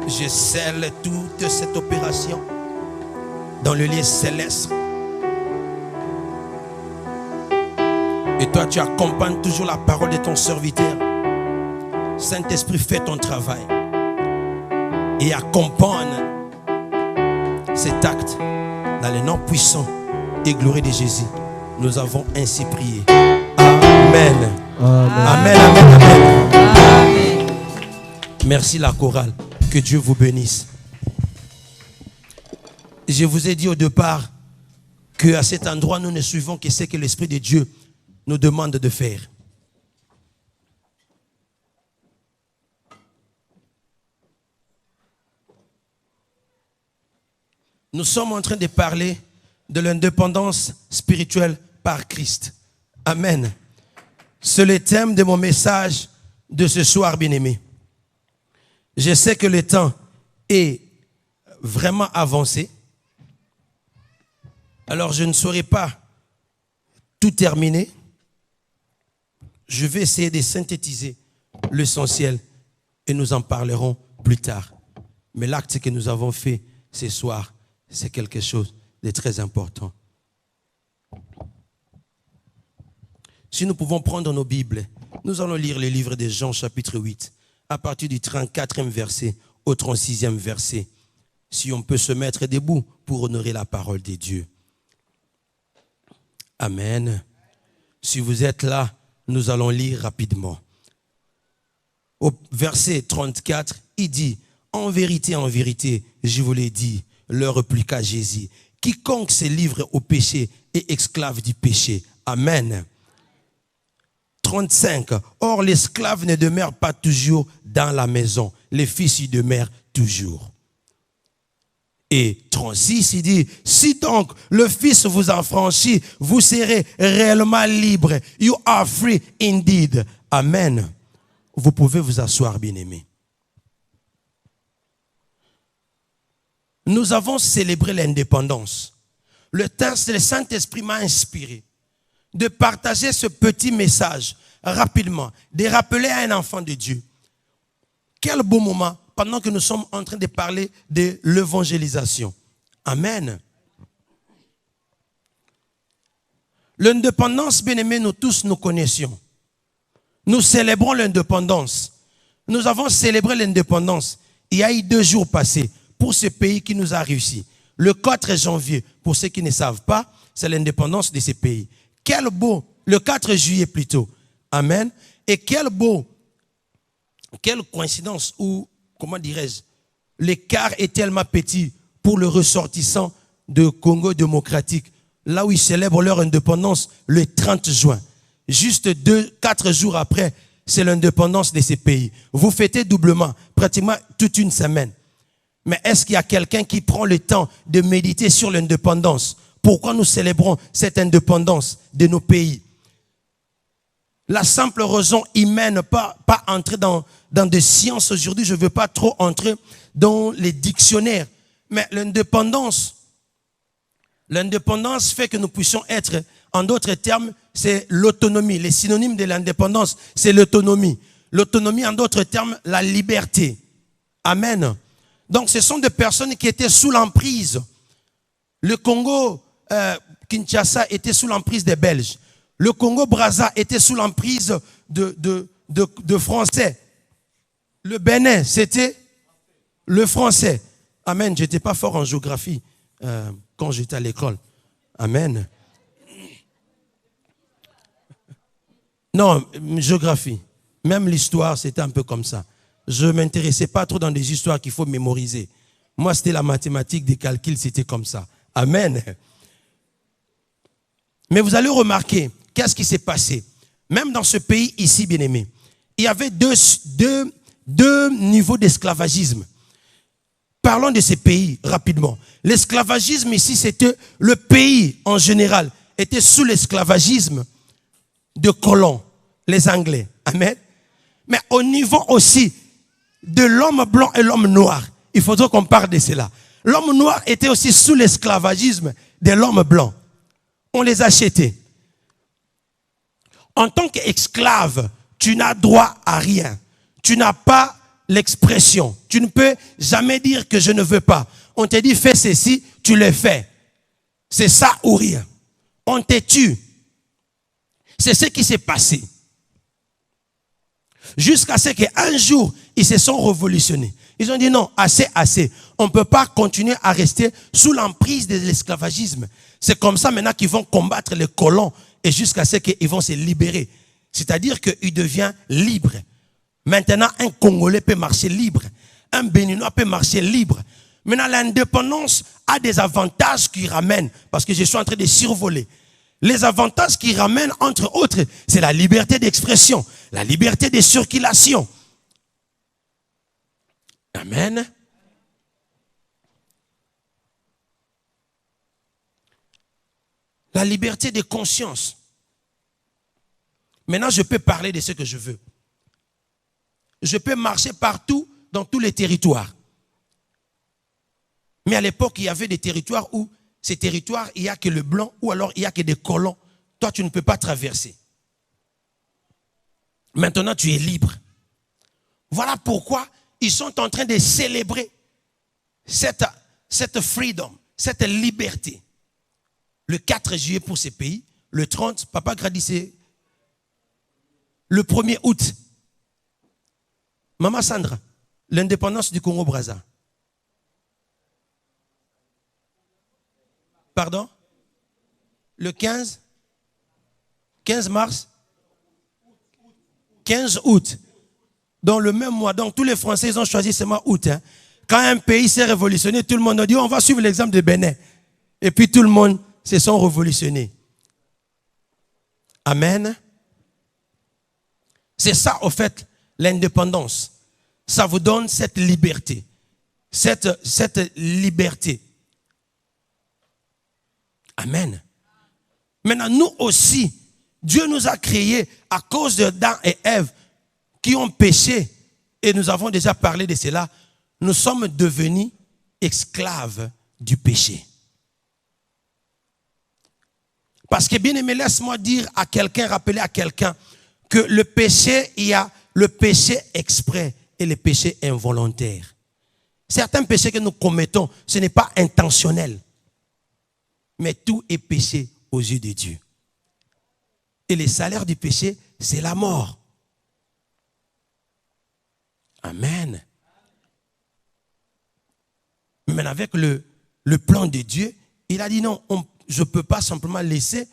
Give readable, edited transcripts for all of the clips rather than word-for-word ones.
Je scelle toute cette opération dans le lieu céleste. Et toi, tu accompagnes toujours la parole de ton serviteur. Saint-Esprit, fais ton travail et accompagne cet acte dans le nom puissant et glorieux de Jésus. Nous avons ainsi prié. Amen. Amen, amen, amen. Amen. Merci la chorale. Que Dieu vous bénisse. Je vous ai dit au départ qu'à cet endroit, nous ne suivons que ce que l'Esprit de Dieu nous demande de faire. Nous sommes en train de parler de l'indépendance spirituelle par Christ. Amen. C'est le thème de mon message de ce soir, bien-aimé. Je sais que le temps est vraiment avancé. Alors je ne saurais pas tout terminer. Je vais essayer de synthétiser l'essentiel et nous en parlerons plus tard. Mais l'acte que nous avons fait ce soir, c'est quelque chose de très important. Si nous pouvons prendre nos Bibles, nous allons lire le livre de Jean chapitre 8, à partir du 34e verset au 36e verset. Si on peut se mettre debout pour honorer la parole de Dieu. Amen. Si vous êtes là, nous allons lire rapidement. Au verset 34, il dit, en vérité, je vous l'ai dit, leur répliqua Jésus, quiconque se livre au péché est esclave du péché. Amen. 35, or l'esclave ne demeure pas toujours dans la maison, le fils y demeure toujours. Et 36, il dit, si donc le Fils vous affranchit, vous serez réellement libre. You are free indeed. Amen. Vous pouvez vous asseoir, bien-aimés. Nous avons célébré l'indépendance. Le Saint-Esprit m'a inspiré de partager ce petit message rapidement, de rappeler à un enfant de Dieu. Quel beau moment pendant que nous sommes en train de parler de l'évangélisation. Amen. L'indépendance, bien-aimés, nous tous nous connaissions. Nous célébrons l'indépendance. Nous avons célébré l'indépendance. Il y a eu 2 jours passés pour ce pays qui nous a réussi. Le 4 janvier, pour ceux qui ne savent pas, c'est l'indépendance de ce pays. Quel beau, le 4 juillet plutôt. Amen. Et quelle coïncidence ou, comment dirais-je, l'écart est tellement petit pour le ressortissant de Congo démocratique, là où ils célèbrent leur indépendance le 30 juin. Juste 4 jours après, c'est l'indépendance de ces pays. Vous fêtez doublement, pratiquement toute une semaine. Mais est-ce qu'il y a quelqu'un qui prend le temps de méditer sur l'indépendance? Pourquoi nous célébrons cette indépendance de nos pays? La simple raison humaine, pas entrer dans des sciences aujourd'hui, je ne veux pas trop entrer dans les dictionnaires. Mais l'indépendance fait que nous puissions être, en d'autres termes, c'est l'autonomie. Les synonymes de l'indépendance, c'est l'autonomie. L'autonomie, en d'autres termes, la liberté. Amen. Donc, ce sont des personnes qui étaient sous l'emprise. Le Congo, Kinshasa, était sous l'emprise des Belges. Le Congo-Brazza était sous l'emprise de Français. Le Bénin, c'était le Français. Amen. Je n'étais pas fort en géographie quand j'étais à l'école. Amen. Non, géographie. Même l'histoire, c'était un peu comme ça. Je ne m'intéressais pas trop dans des histoires qu'il faut mémoriser. Moi, c'était la mathématique, des calculs, c'était comme ça. Amen. Mais vous allez remarquer, qu'est-ce qui s'est passé? Même dans ce pays ici, bien-aimé, il y avait deux niveaux d'esclavagisme. Parlons de ces pays rapidement. L'esclavagisme ici, c'était le pays en général, était sous l'esclavagisme de colons, les Anglais. Amen. Mais au niveau aussi de l'homme blanc et l'homme noir, il faudrait qu'on parle de cela. L'homme noir était aussi sous l'esclavagisme de l'homme blanc. On les achetait. En tant qu'esclave, tu n'as droit à rien. Tu n'as pas l'expression. Tu ne peux jamais dire que je ne veux pas. On te dit fais ceci, tu le fais. C'est ça ou rien. On te tue. C'est ce qui s'est passé. Jusqu'à ce qu'un jour, ils se sont révolutionnés. Ils ont dit non, assez, assez. On ne peut pas continuer à rester sous l'emprise de l'esclavagisme. C'est comme ça maintenant qu'ils vont combattre les colons et jusqu'à ce qu'ils vont se libérer. C'est-à-dire qu'il devient libre. Maintenant, un Congolais peut marcher libre. Un Béninois peut marcher libre. Maintenant, l'indépendance a des avantages qui ramènent, parce que je suis en train de survoler. Les avantages qui ramènent, entre autres, c'est la liberté d'expression, la liberté de circulation. Amen. La liberté de conscience. Maintenant, je peux parler de ce que je veux. Je peux marcher partout, dans tous les territoires. Mais à l'époque, il y avait des territoires où, ces territoires, il n'y a que le blanc, ou alors il n'y a que des colons. Toi, tu ne peux pas traverser. Maintenant, tu es libre. Voilà pourquoi ils sont en train de célébrer cette freedom, cette liberté. Le 4 juillet pour ces pays, le 30, Papa Gradissé, le 1er août. Maman Sandra, l'indépendance du Congo-Brazza. Pardon? Le 15 mars? 15 août. Dans le même mois. Donc tous les Français, ils ont choisi ce mois août. Hein. Quand un pays s'est révolutionné, tout le monde a dit, on va suivre l'exemple de Bénin. Et puis tout le monde se sont révolutionnés. Amen. C'est ça, au fait, l'indépendance. Ça vous donne cette liberté. Cette liberté. Amen. Maintenant, nous aussi, Dieu nous a créés à cause d'Adam et Ève qui ont péché. Et nous avons déjà parlé de cela. Nous sommes devenus esclaves du péché. Parce que bien aimé, laisse-moi dire à quelqu'un, rappeler à quelqu'un que le péché, il y a le péché exprès et le péché involontaire. Certains péchés que nous commettons, ce n'est pas intentionnel. Mais tout est péché aux yeux de Dieu. Et le salaire du péché, c'est la mort. Amen. Mais avec le plan de Dieu, il a dit non, je ne peux pas simplement laisser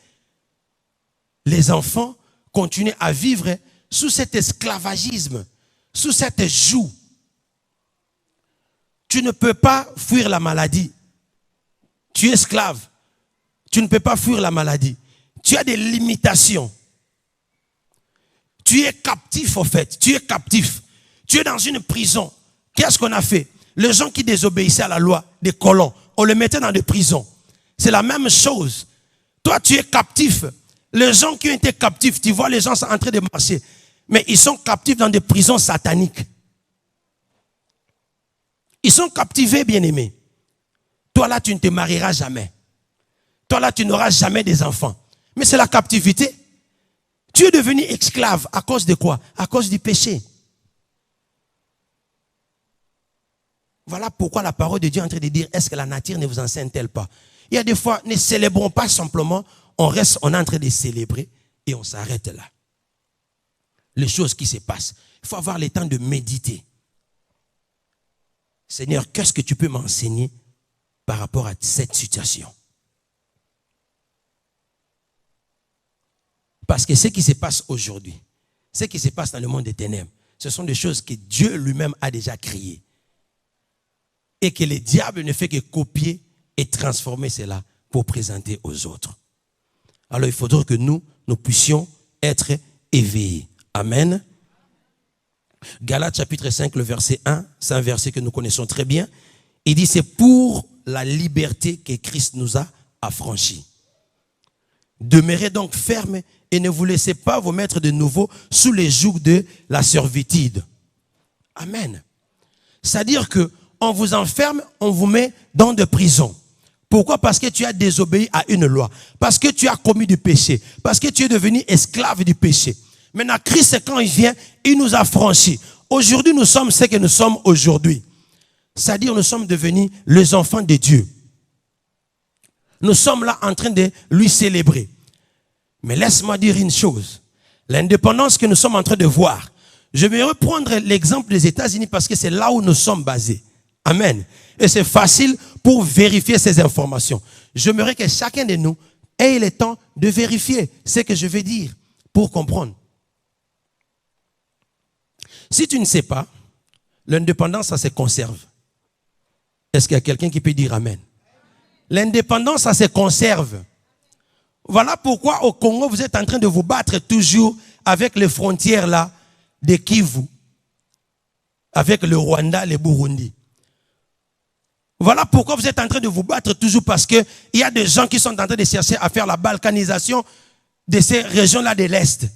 les enfants continuer à vivre sous cet esclavagisme, sous cette joug. Tu ne peux pas fuir la maladie. Tu es esclave. Tu ne peux pas fuir la maladie. Tu as des limitations. Tu es captif, au fait. Tu es captif. Tu es dans une prison. Qu'est-ce qu'on a fait? Les gens qui désobéissaient à la loi, des colons, on les mettait dans des prisons. C'est la même chose. Toi, tu es captif. Les gens qui ont été captifs, tu vois les gens sont en train de marcher. Mais ils sont captifs dans des prisons sataniques. Ils sont captivés, bien-aimés. Toi, là, tu ne te marieras jamais. Toi, là, tu n'auras jamais des enfants. Mais c'est la captivité. Tu es devenu esclave. À cause de quoi? À cause du péché. Voilà pourquoi la parole de Dieu est en train de dire, est-ce que la nature ne vous enseigne-t-elle pas? Il y a des fois, ne célébrons pas simplement, on est en train de célébrer et on s'arrête là. Les choses qui se passent. Il faut avoir le temps de méditer. Seigneur, qu'est-ce que tu peux m'enseigner par rapport à cette situation? Parce que ce qui se passe aujourd'hui, ce qui se passe dans le monde des ténèbres, ce sont des choses que Dieu lui-même a déjà créées. Et que le diable ne fait que copier et transformer cela pour présenter aux autres. Alors il faudra que nous puissions être éveillés. Amen. Galates chapitre 5, le verset 1, c'est un verset que nous connaissons très bien. Il dit, c'est pour la liberté que Christ nous a affranchis. Demeurez donc fermes et ne vous laissez pas vous mettre de nouveau sous les jougs de la servitude. Amen. C'est-à-dire que on vous enferme, on vous met dans des prisons. Pourquoi? Parce que tu as désobéi à une loi. Parce que tu as commis du péché. Parce que tu es devenu esclave du péché. Maintenant, Christ, quand il vient, il nous a franchis. Aujourd'hui, nous sommes ce que nous sommes aujourd'hui. C'est-à-dire, nous sommes devenus les enfants de Dieu. Nous sommes là en train de lui célébrer. Mais laisse-moi dire une chose. L'indépendance que nous sommes en train de voir. Je vais reprendre l'exemple des États-Unis parce que c'est là où nous sommes basés. Amen. Et c'est facile pour vérifier ces informations. J'aimerais que chacun de nous ait le temps de vérifier ce que je vais dire pour comprendre. Si tu ne sais pas, l'indépendance, ça se conserve. Est-ce qu'il y a quelqu'un qui peut dire Amen? L'indépendance, ça se conserve. Voilà pourquoi au Congo, vous êtes en train de vous battre toujours avec les frontières là de Kivu, avec le Rwanda, le Burundi. Voilà pourquoi vous êtes en train de vous battre toujours parce qu'il y a des gens qui sont en train de chercher à faire la balkanisation de ces régions-là de l'Est.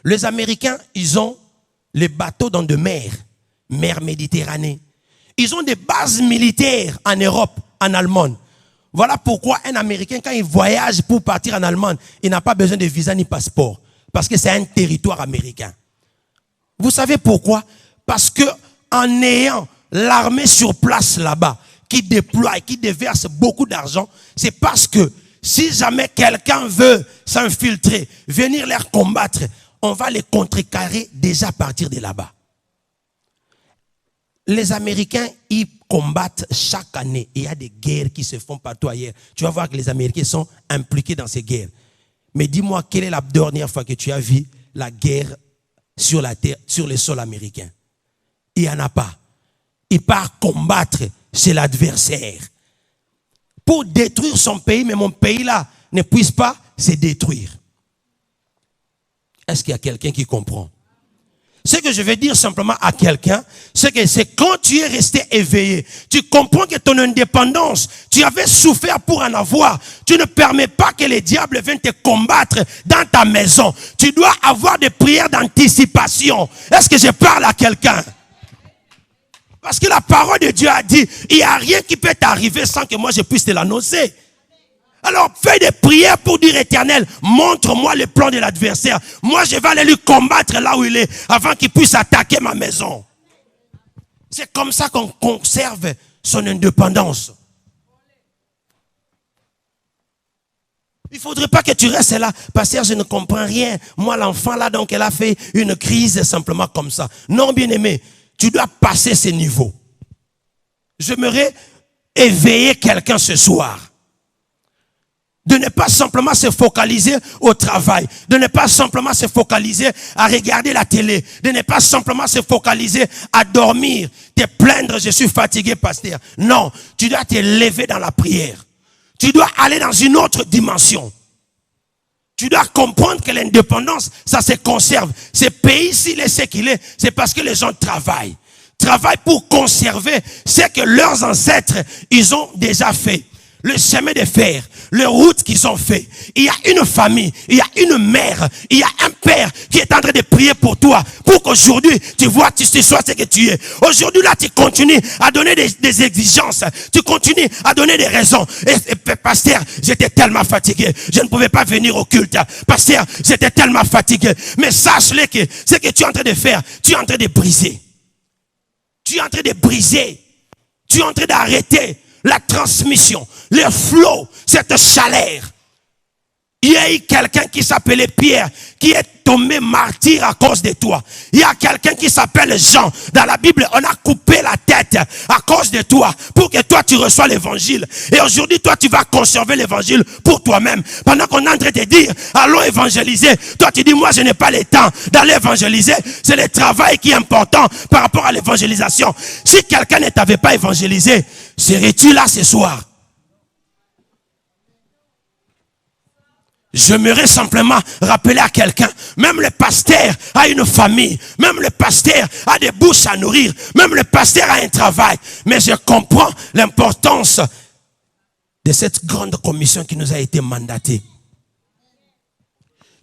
Les Américains, ils ont les bateaux dans de mer Méditerranée. Ils ont des bases militaires en Europe, en Allemagne. Voilà pourquoi un Américain, quand il voyage pour partir en Allemagne, il n'a pas besoin de visa ni passeport. Parce que c'est un territoire américain. Vous savez pourquoi? Parce que en ayant l'armée sur place là-bas, qui déploie, qui déverse beaucoup d'argent, c'est parce que si jamais quelqu'un veut s'infiltrer, venir les combattre, on va les contrecarrer déjà à partir de là-bas. Les Américains, ils combattent chaque année. Il y a des guerres qui se font partout ailleurs. Tu vas voir que les Américains sont impliqués dans ces guerres. Mais dis-moi, quelle est la dernière fois que tu as vu la guerre sur la terre, sur le sol américain? Il n'y en a pas. Il part combattre chez l'adversaire pour détruire son pays, mais mon pays-là ne puisse pas se détruire. Est-ce qu'il y a quelqu'un qui comprend? Ce que je vais dire simplement à quelqu'un, c'est que c'est quand tu es resté éveillé, tu comprends que ton indépendance, tu avais souffert pour en avoir. Tu ne permets pas que les diables viennent te combattre dans ta maison. Tu dois avoir des prières d'anticipation. Est-ce que je parle à quelqu'un? Parce que la parole de Dieu a dit, il n'y a rien qui peut t'arriver sans que moi je puisse te l'annoncer. Alors fais des prières pour dire Éternel, montre-moi le plan de l'adversaire. Moi je vais aller lui combattre là où il est avant qu'il puisse attaquer ma maison. C'est comme ça qu'on conserve son indépendance. Il ne faudrait pas que tu restes là. Pasteur, je ne comprends rien. Moi l'enfant là, donc elle a fait une crise simplement comme ça. Non, bien-aimé, tu dois passer ces niveaux. J'aimerais éveiller quelqu'un ce soir. De ne pas simplement se focaliser au travail. De ne pas simplement se focaliser à regarder la télé. De ne pas simplement se focaliser à dormir. Te plaindre, je suis fatigué, pasteur. Non, tu dois te lever dans la prière. Tu dois aller dans une autre dimension. Tu dois comprendre que l'indépendance, ça se conserve. Ce pays, s'il est ce qu'il est, c'est parce que les gens travaillent. Travaillent pour conserver ce que leurs ancêtres, ils ont déjà fait. Le chemin de fer, les routes qu'ils ont fait. Il y a une famille, il y a une mère, il y a un père qui est en train de prier pour toi, pour qu'aujourd'hui, tu vois, tu sois ce que tu es. Aujourd'hui, là, tu continues à donner des exigences. Tu continues à donner des raisons. Et pasteur, j'étais tellement fatigué. Je ne pouvais pas venir au culte. Pasteur, j'étais tellement fatigué. Mais sache-le que ce que tu es en train de faire, tu es en train de briser. Tu es en train de briser. Tu es en train d'arrêter la transmission, le flot, cette chaleur. Il y a eu quelqu'un qui s'appelait Pierre, qui est tombé martyr à cause de toi. Il y a quelqu'un qui s'appelle Jean. Dans la Bible, on a coupé la tête à cause de toi, pour que toi tu reçois l'évangile. Et aujourd'hui, toi tu vas conserver l'évangile pour toi-même. Pendant qu'on est en train de te dire, allons évangéliser. Toi tu dis, moi je n'ai pas le temps d'aller évangéliser. C'est le travail qui est important par rapport à l'évangélisation. Si quelqu'un ne t'avait pas évangélisé, serais-tu là ce soir? J'aimerais simplement rappeler à quelqu'un, même le pasteur a une famille, même le pasteur a des bouches à nourrir, même le pasteur a un travail. Mais je comprends l'importance de cette grande commission qui nous a été mandatée.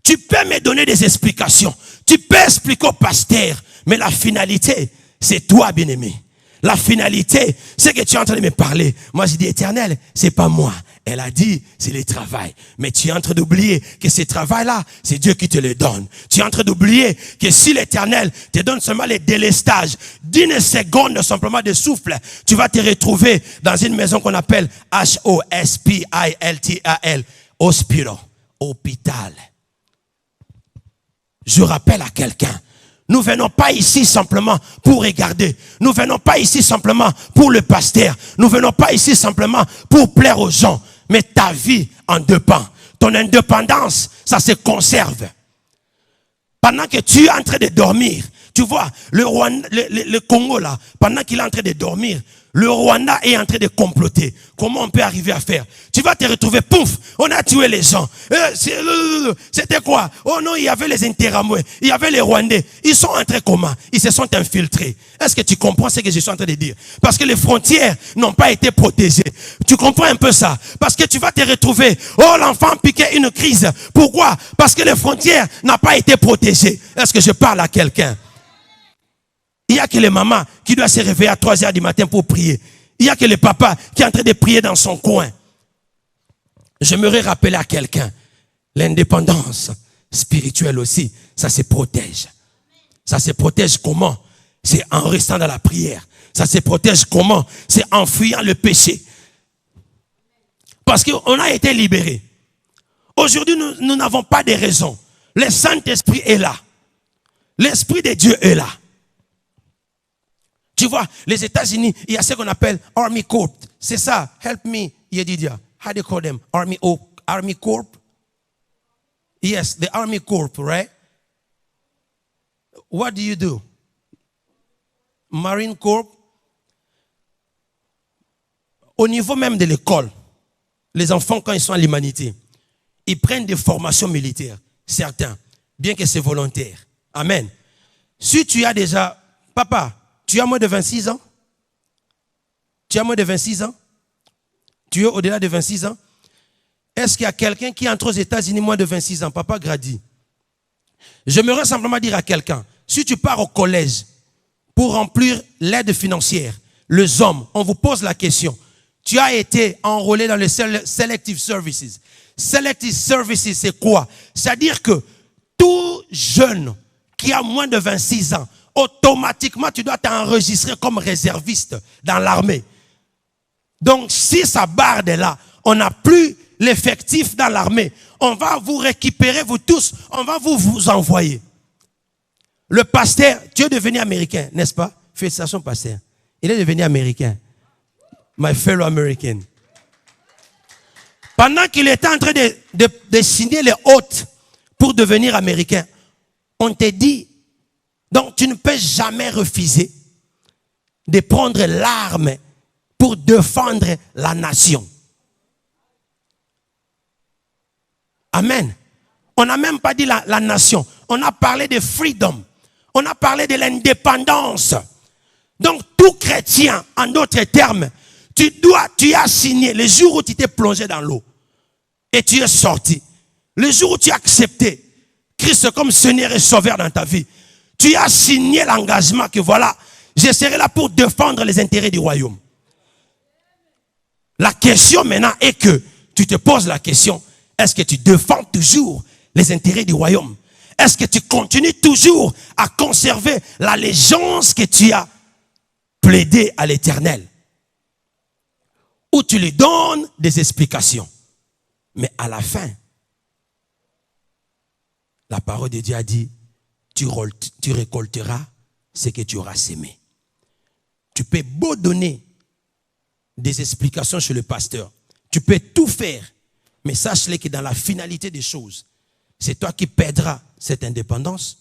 Tu peux me donner des explications, tu peux expliquer au pasteur, mais la finalité, c'est toi, bien-aimé. La finalité, c'est que tu es en train de me parler. Moi, je dis, Éternel, c'est pas moi. Elle a dit, c'est le travail. Mais tu es en train d'oublier que ce travail-là, c'est Dieu qui te le donne. Tu es en train d'oublier que si l'Éternel te donne seulement les délestages d'une seconde simplement de souffle, tu vas te retrouver dans une maison qu'on appelle Hospital, hospital, hôpital. Je rappelle à quelqu'un, nous venons pas ici simplement pour regarder. Nous venons pas ici simplement pour le pasteur. Nous venons pas ici simplement pour plaire aux gens. Mais ta vie en dépend. Ton indépendance, ça se conserve. Pendant que tu es en train de dormir, tu vois, le Congo là, pendant qu'il est en train de dormir, le Rwanda est en train de comploter. Comment on peut arriver à faire? Tu vas te retrouver, pouf, on a tué les gens. C'était quoi? Oh non, il y avait les Interamoués, il y avait les Rwandais. Ils sont entrés comment? Ils se sont infiltrés. Est-ce que tu comprends ce que je suis en train de dire? Parce que les frontières n'ont pas été protégées. Tu comprends un peu ça? Parce que tu vas te retrouver, oh l'enfant piquait une crise. Pourquoi? Parce que les frontières n'ont pas été protégées. Est-ce que je parle à quelqu'un? Il n'y a que les mamans qui doivent se réveiller à 3 heures du matin pour prier. Il n'y a que le papa qui est en train de prier dans son coin. J'aimerais rappeler à quelqu'un, l'indépendance spirituelle aussi, ça se protège. Ça se protège comment? C'est en restant dans la prière. Ça se protège comment? C'est en fuyant le péché. Parce qu'on a été libérés. Aujourd'hui, nous n'avons pas de raison. Le Saint-Esprit est là. L'Esprit de Dieu est là. Tu vois, les États-Unis, il y a ce qu'on appelle Army Corps. C'est ça. Help me, Yedidia. How do you call them? Army Corps? Yes, the Army Corps, right? What do you do? Marine Corps? Au niveau même de l'école, les enfants, quand ils sont à l'humanité, ils prennent des formations militaires. Certains, bien que c'est volontaire. Amen. Si tu as déjà, papa, tu as moins de 26 ans? Tu as moins de 26 ans? Tu es au-delà de 26 ans? Est-ce qu'il y a quelqu'un qui entre aux États-Unis moins de 26 ans? Papa Grady. J'aimerais simplement dire à quelqu'un, si tu pars au collège pour remplir l'aide financière, les hommes, on vous pose la question. Tu as été enrôlé dans le Selective Services. Selective Services, c'est quoi? C'est-à-dire que tout jeune qui a moins de 26 ans, automatiquement, tu dois t'enregistrer comme réserviste dans l'armée. Donc, si ça barre de là, on n'a plus l'effectif dans l'armée. On va vous récupérer, vous tous, on va vous envoyer. Le pasteur, tu es devenu américain, n'est-ce pas? Félicitations, pasteur. Il est devenu américain. My fellow American. Pendant qu'il était en train de signer les hôtes pour devenir américain, on te dit, donc tu ne peux jamais refuser de prendre l'arme pour défendre la nation. Amen. On n'a même pas dit la nation. On a parlé de freedom. On a parlé de l'indépendance. Donc tout chrétien, en d'autres termes, tu as signé le jour où tu t'es plongé dans l'eau et tu es sorti. Le jour où tu as accepté Christ comme Seigneur et Sauveur dans ta vie, tu as signé l'engagement que voilà, je serai là pour défendre les intérêts du royaume. La question maintenant est que tu te poses la question, est-ce que tu défends toujours les intérêts du royaume? Est-ce que tu continues toujours à conserver l'allégeance que tu as plaidée à l'Éternel? Ou tu lui donnes des explications? Mais à la fin, la parole de Dieu a dit, tu récolteras ce que tu auras sémé. Tu peux beau donner des explications chez le pasteur. Tu peux tout faire. Mais sache-le que dans la finalité des choses, c'est toi qui perdras cette indépendance.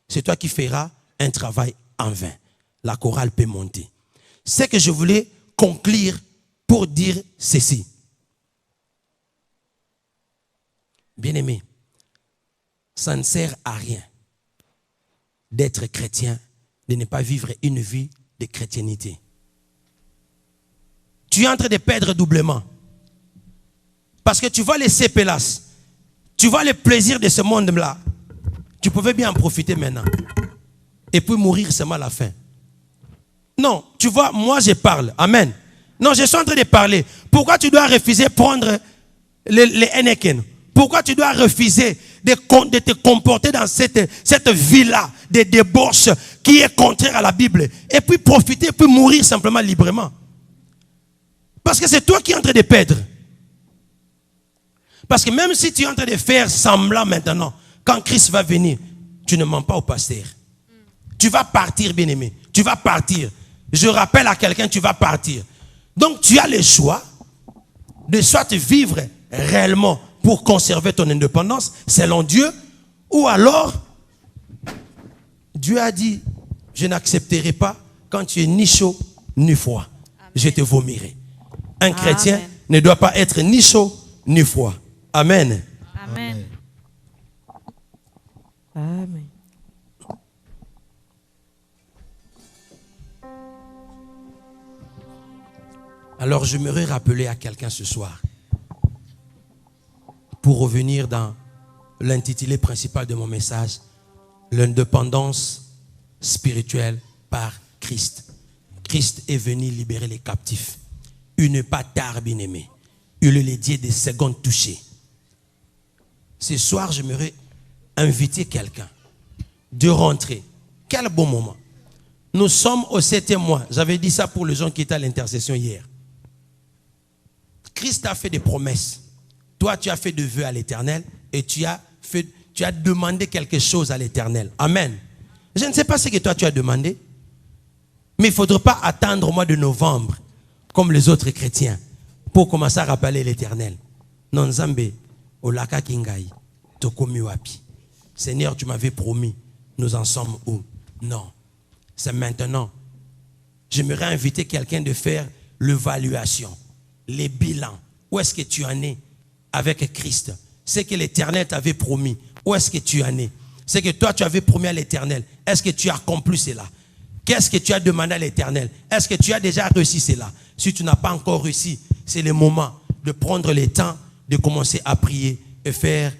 C'est toi qui feras un travail en vain. La chorale peut monter. Ce que je voulais conclure pour dire ceci. Bien-aimé, ça ne sert à rien d'être chrétien, de ne pas vivre une vie de chrétiennité. Tu es en train de perdre doublement. Parce que tu vas laisser Pélas. Tu vois le plaisir de ce monde-là. Tu pouvais bien en profiter maintenant. Et puis mourir seulement à la fin. Non, tu vois, moi je parle. Amen. Non, je suis en train de parler. Pourquoi tu dois refuser de prendre les Heineken? Pourquoi tu dois refuser de te comporter dans cette vie-là, de débauche qui est contraire à la Bible, et puis profiter, puis mourir simplement librement? Parce que c'est toi qui es en train de perdre. Parce que même si tu es en train de faire semblant maintenant, quand Christ va venir, tu ne mens pas au pasteur. Tu vas partir, bien-aimé. Tu vas partir. Je rappelle à quelqu'un, tu vas partir. Donc tu as le choix de soit vivre réellement pour conserver ton indépendance selon Dieu, ou alors Dieu a dit, je n'accepterai pas quand tu es ni chaud ni froid. Amen. Je te vomirai. Un chrétien ne doit pas être ni chaud ni froid. Amen. Amen. Amen. Alors j'aimerais rappeler à quelqu'un ce soir, pour revenir dans l'intitulé principal de mon message, l'indépendance spirituelle par Christ. Christ est venu libérer les captifs. Il n'est pas tard, bien-aimé. Il est le Dieu des secondes touchées. Ce soir, j'aimerais inviter quelqu'un de rentrer. Quel bon moment. Nous sommes au 7e mois. J'avais dit ça pour les gens qui étaient à l'intercession hier. Christ a fait des promesses. Toi, tu as fait des vœux à l'Éternel et tu as demandé quelque chose à l'Éternel. Amen. Je ne sais pas ce que toi tu as demandé, mais il ne faudra pas attendre au mois de novembre, comme les autres chrétiens, pour commencer à rappeler l'Éternel. Non, Nzambe, Olaka Kingai, Tokomi Wapi. Seigneur, tu m'avais promis, nous en sommes où? Non, c'est maintenant. J'aimerais inviter quelqu'un de faire l'évaluation, les bilans. Où est-ce que tu en es avec Christ? C'est que l'Éternel t'avait promis. Où est-ce que tu en es? C'est que toi, tu avais promis à l'Éternel. Est-ce que tu as accompli cela? Qu'est-ce que tu as demandé à l'Éternel? Est-ce que tu as déjà réussi cela? Si tu n'as pas encore réussi, c'est le moment de prendre le temps de commencer à prier et faire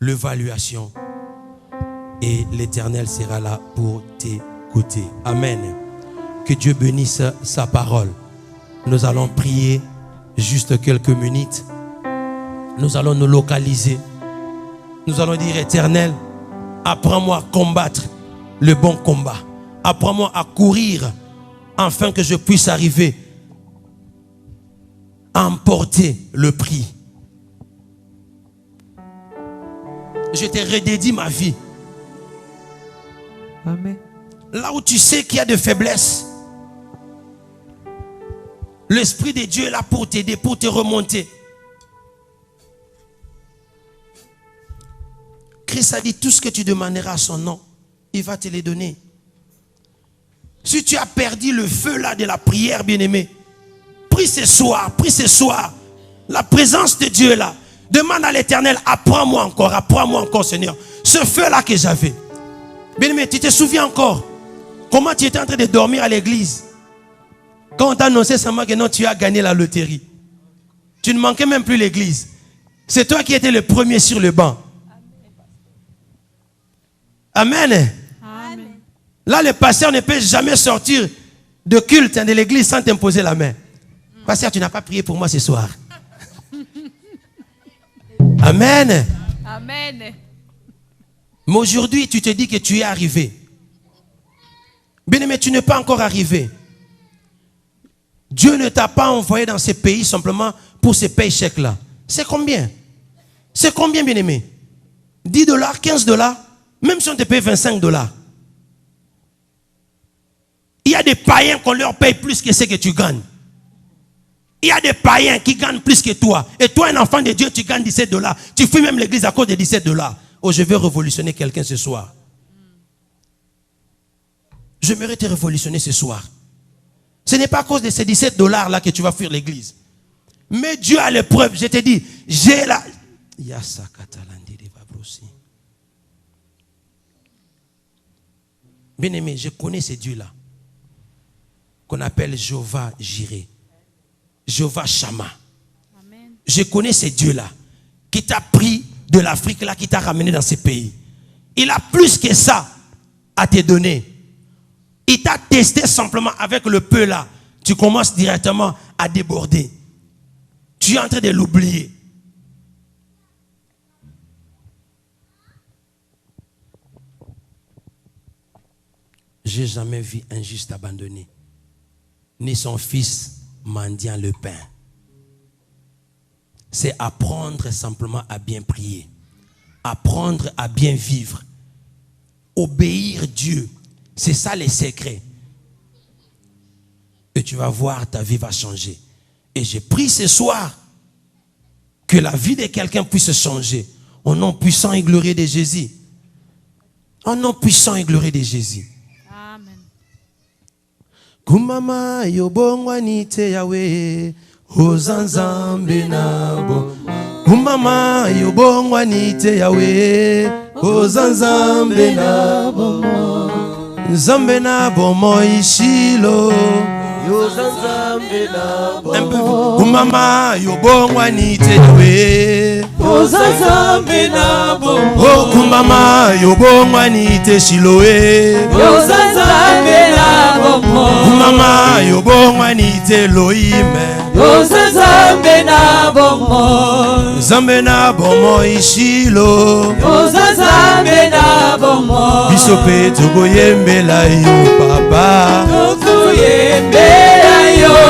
l'évaluation. Et l'Éternel sera là pour t'écouter. Amen. Que Dieu bénisse sa parole. Nous allons prier juste quelques minutes. Nous allons nous localiser. Nous allons dire, Éternel, apprends-moi à combattre le bon combat. Apprends-moi à courir afin que je puisse arriver à emporter le prix. Je te redédie ma vie. Amen. Là où tu sais qu'il y a des faiblesses, l'Esprit de Dieu est là pour t'aider, pour te remonter. Christ a dit, tout ce que tu demanderas à son nom, il va te les donner. Si tu as perdu le feu là de la prière, bien-aimé, prie ce soir, la présence de Dieu là. Demande à l'Éternel, apprends-moi encore, Seigneur. Ce feu là que j'avais. Bien-aimé, tu te souviens encore comment tu étais en train de dormir à l'église quand on t'a annoncé seulement que non, tu as gagné la loterie. Tu ne manquais même plus l'église. C'est toi qui étais le premier sur le banc. Amen. Amen. Là, le pasteur ne peut jamais sortir de culte de l'église sans t'imposer la main. Pasteur, tu n'as pas prié pour moi ce soir. Amen. Amen. Mais aujourd'hui, tu te dis que tu es arrivé. Bien-aimé, tu n'es pas encore arrivé. Dieu ne t'a pas envoyé dans ces pays simplement pour ces paychèques-là. C'est combien? C'est combien, bien-aimé? 10 $, 15 $? Même si on te paye 25 $. Il y a des païens qu'on leur paye plus que ce que tu gagnes. Il y a des païens qui gagnent plus que toi. Et toi, un enfant de Dieu, tu gagnes 17 $. Tu fuis même l'église à cause de 17 $. Oh, je vais révolutionner quelqu'un ce soir. J'aimerais te révolutionner ce soir. Ce n'est pas à cause de ces 17 $ là que tu vas fuir l'église. Mais Dieu a l'épreuve. Je te dis, j'ai la... Bien-aimé, je connais ce Dieu-là qu'on appelle Jéhovah Jireh, Jéhovah Shammah. Amen. Je connais ce Dieu-là qui t'a pris de l'Afrique, là, qui t'a ramené dans ces pays. Il a plus que ça à te donner. Il t'a testé simplement avec le peu là. Tu commences directement à déborder. Tu es en train de l'oublier. J'ai jamais vu un juste abandonné, ni son fils mendiant le pain. C'est apprendre simplement à bien prier, apprendre à bien vivre, obéir Dieu. C'est ça les secrets. Et tu vas voir, ta vie va changer. Et j'ai pris ce soir que la vie de quelqu'un puisse changer. Au nom puissant et glorieux de Jésus. Au nom puissant et glorieux de Jésus. Amen. Kumama yobongwani te yawe ozanzambe nabo. Kumama yobongwani te yawe ozanzambe nabo. Nzambe nabo moishilo. Un peu. Kumama yobongwani te yawe ozanzambe nabo. Oh kumama yobongwani te shiloe ozanzambe nabo. Kumama yobongwani te loime ozanzambe nabo. Nzambe nabo moishilo ozanzambe nabo. Biso pe tokoyembela yo papa.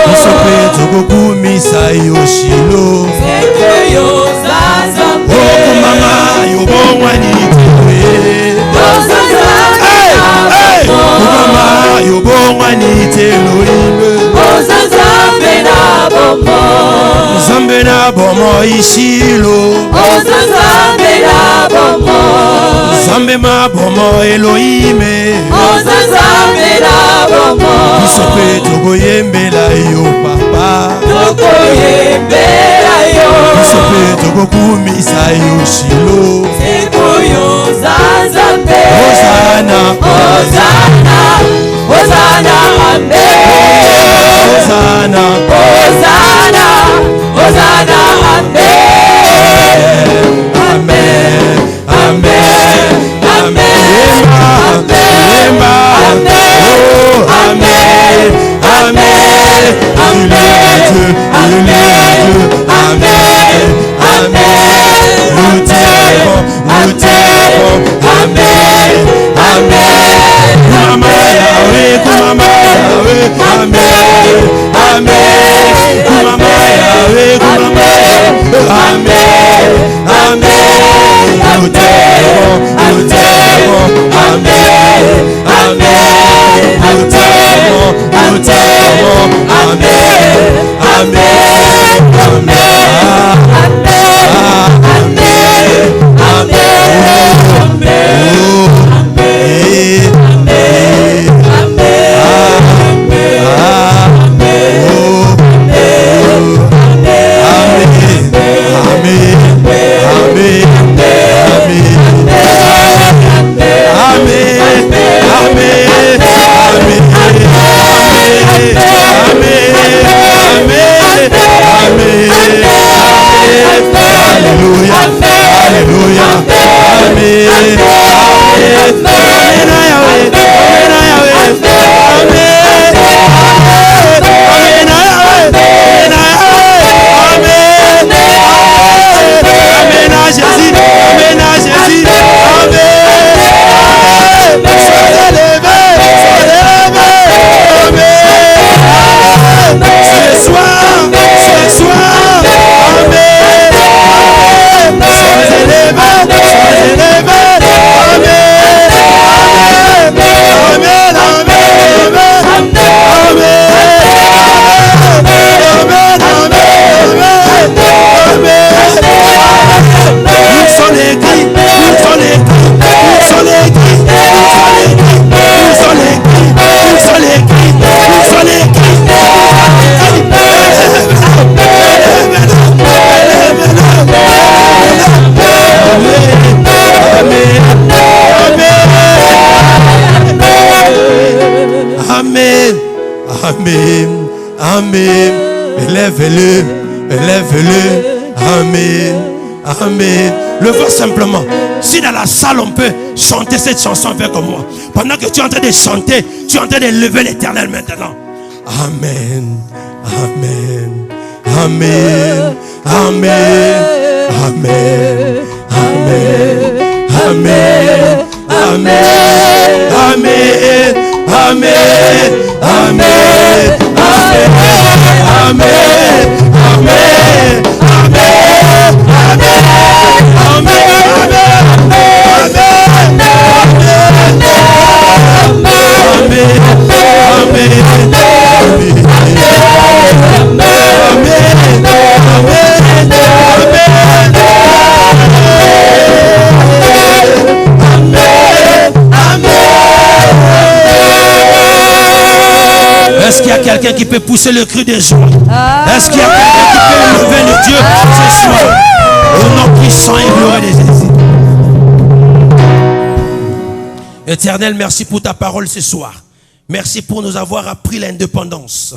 Bisope tokokumisa yo shilo. Oh kumama yobongwani te. Kumama yobongwani te loime. Nzambe na bomo ishilo. Nzambe ma bomo Elohime. Bisope tokoyembela yo papa. Bisope tokokumisa yo shilo. Hosanna, Hosanna, Hosanna, amen. Hosanna, Hosanna, Hosanna, amen. Amen, amen, amen, amen, amen, amen, amen, amen, amen. Nous t'aimons, amen, amen. Kumama Yahweh, Kumama Yahweh, amen, amen. Kumama Yahweh, Kumama Yahweh, amen, amen. Nous t'aimons, amen, amen. Nous t'aimons, amen, amen, amen, amen. Élève-le, élève-le, amen, amen. Le vois simplement. Si dans la salle on peut chanter cette chanson avec moi, pendant que tu es en train de chanter, tu es en train de lever l'Éternel maintenant. Amen, amen, amen, amen, amen, amen, amen, Amen. Amen. Amen. Amen. Amen. Est-ce qu'il y a quelqu'un qui peut pousser le cri de joie? Est-ce qu'il y a quelqu'un qui peut lever le Dieu ce soir? Au nom puissant et glorieux de Jésus. Éternel, merci pour ta parole ce soir. Merci pour nous avoir appris l'indépendance.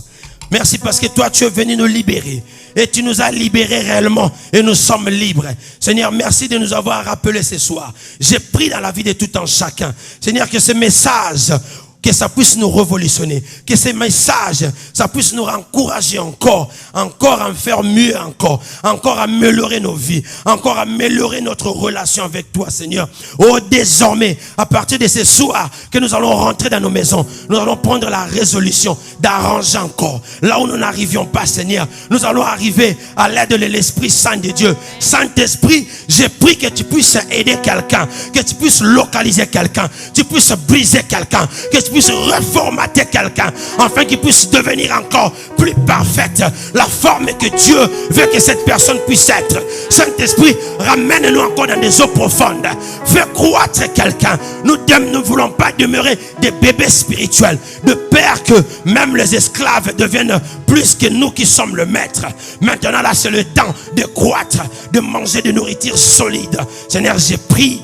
Merci parce que toi, tu es venu nous libérer. Et tu nous as libérés réellement. Et nous sommes libres. Seigneur, merci de nous avoir rappelé ce soir. J'ai pris dans la vie de tout un chacun. Seigneur, que ce message, que ça puisse nous révolutionner. Que ces messages, ça puisse nous encourager encore en faire mieux encore améliorer nos vies, encore améliorer notre relation avec toi, Seigneur. Oh, désormais, à partir de ce soir, que nous allons rentrer dans nos maisons, nous allons prendre la résolution d'arranger encore. Là où nous n'arrivions pas, Seigneur, nous allons arriver à l'aide de l'Esprit Saint de Dieu. Saint-Esprit, j'ai pris que tu puisses aider quelqu'un, que tu puisses localiser quelqu'un, tu puisses briser quelqu'un, que tu puisse reformater quelqu'un afin qu'il puisse devenir encore plus parfaite, la forme que Dieu veut que cette personne puisse être. Saint-Esprit, ramène-nous encore dans des eaux profondes, fais croître quelqu'un. Nous ne voulons pas demeurer des bébés spirituels, de peur que même les esclaves deviennent plus que nous qui sommes le maître. Maintenant là, c'est le temps de croître, de manger de nourriture solide. Seigneur, j'ai pris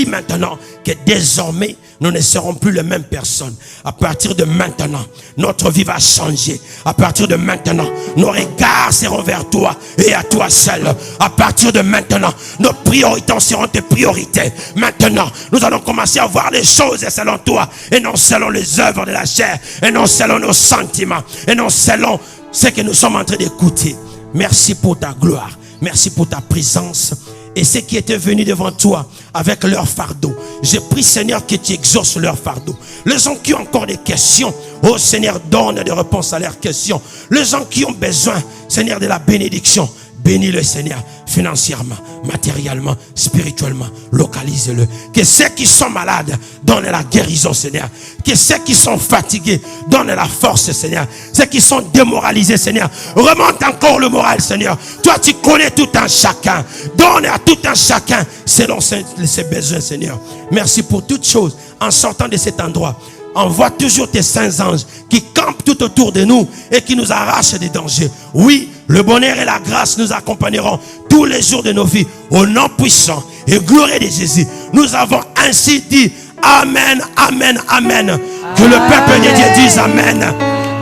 maintenant que désormais nous ne serons plus les mêmes personnes. À partir de maintenant, notre vie va changer. À partir de maintenant, nos regards seront vers toi et à toi seul. À partir de maintenant, nos priorités seront tes priorités. Maintenant, nous allons commencer à voir les choses selon toi et non selon les œuvres de la chair et non selon nos sentiments et non selon ce que nous sommes en train d'écouter. Merci pour ta gloire. Merci pour ta présence. Et ceux qui étaient venus devant toi avec leur fardeau, j'ai pris, Seigneur, que tu exauces leur fardeau. Les gens qui ont encore des questions, oh Seigneur, donne des réponses à leurs questions. Les gens qui ont besoin, Seigneur, de la bénédiction, bénis le Seigneur financièrement, matériellement, spirituellement, localise-le. Que ceux qui sont malades, donne la guérison, Seigneur. Que ceux qui sont fatigués, donne la force, Seigneur. Ceux qui sont démoralisés, Seigneur, remonte encore le moral, Seigneur. Toi, tu connais tout un chacun. Donne à tout un chacun selon ses besoins, Seigneur. Merci pour toutes choses. En sortant de cet endroit, envoie toujours tes saints anges qui campent tout autour de nous et qui nous arrachent des dangers. Oui, le bonheur et la grâce nous accompagneront tous les jours de nos vies. Au nom puissant et glorieux de Jésus, nous avons ainsi dit Amen, Amen, Amen. Que le peuple de Dieu dise Amen.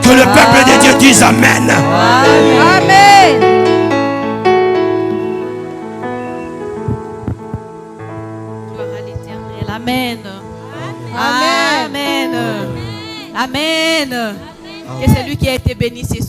Que le peuple de Dieu dise Amen. Amen. Gloire à l'Éternel. Amen. Amen. Amen. Amen. Que celui qui a été béni, c'est